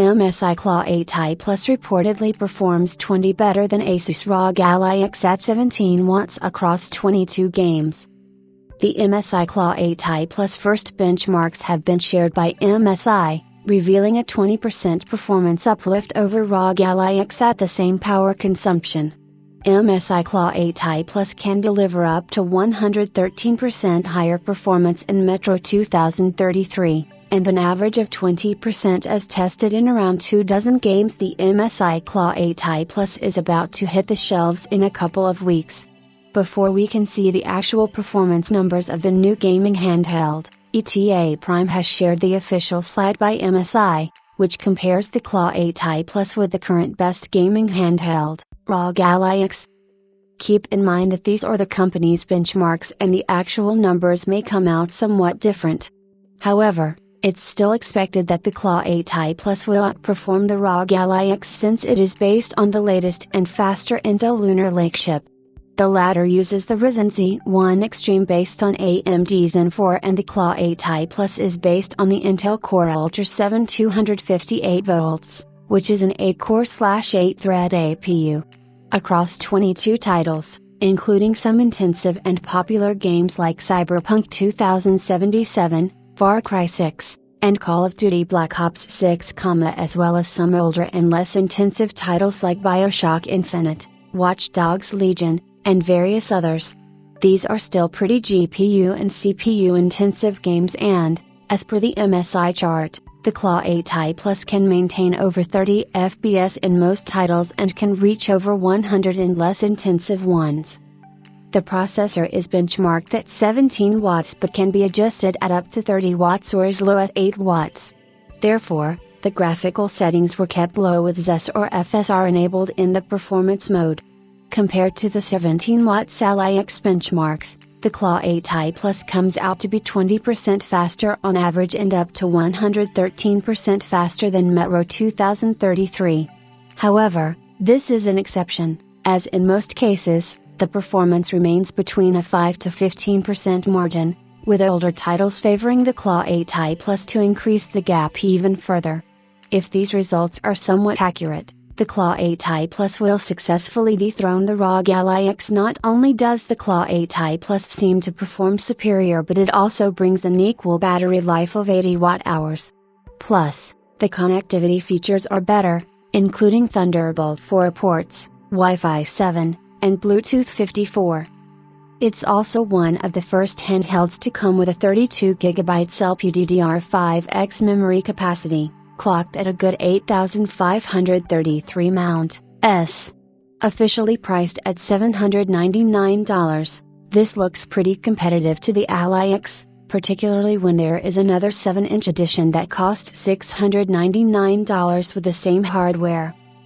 MSI Claw 8i Plus reportedly performs 20 better than ASUS ROG Ally X at 17 watts across 22 games. The MSI Claw 8i Plus first benchmarks have been shared by MSI, revealing a 20% performance uplift over ROG Ally X at the same power consumption. MSI Claw 8i Plus can deliver up to 113% higher performance in Metro 2033, and an average of 20% as tested in around 24 games. The MSI Claw 8i Plus is about to hit the shelves in a couple of weeks. Before we can see the actual performance numbers of the new gaming handheld, ETA Prime has shared the official slide by MSI, which compares the Claw 8i Plus with the current best gaming handheld, ROG Ally X. Keep in mind that these are the company's benchmarks and the actual numbers may come out somewhat different. However, it's still expected that the Claw 8i Plus will outperform the ROG Ally X since it is based on the latest and faster Intel Lunar Lake chip. The latter uses the Ryzen Z1 Extreme based on AMD Zen 4, and the Claw 8i Plus is based on the Intel Core Ultra 7 258V, which is an 8-core/8-thread APU. Across 22 titles, including some intensive and popular games like Cyberpunk 2077, Far Cry 6, and Call of Duty Black Ops 6, as well as some older and less intensive titles like BioShock Infinite, Watch Dogs Legion, and various others. These are still pretty GPU and CPU intensive games, and, as per the MSI chart, the Claw 8i Plus can maintain over 30 FPS in most titles and can reach over 100 in less intensive ones. The processor is benchmarked at 17 watts but can be adjusted at up to 30 watts or as low as 8 watts. Therefore, the graphical settings were kept low with ZES or FSR enabled in the performance mode. Compared to the 17 watts Ally X benchmarks, the Claw 8i Plus comes out to be 20% faster on average and up to 113% faster than Metro 2033. However, this is an exception, as in most cases, the performance remains between a 5 to 15% margin, with older titles favoring the Claw 8i Plus to increase the gap even further. If these results are somewhat accurate, the Claw 8i Plus will successfully dethrone the ROG Ally X. Not only does the Claw 8i Plus seem to perform superior, but it also brings an equal battery life of 80 watt-hours. Plus, the connectivity features are better, including Thunderbolt 4 ports, Wi-Fi 7, and Bluetooth 54. It's also one of the first handhelds to come with a 32GB LPDDR5X memory capacity, clocked at a good 8,533 mount/s. Officially priced at $799, this looks pretty competitive to the Ally X, particularly when there is another 7-inch edition that costs $699 with the same hardware.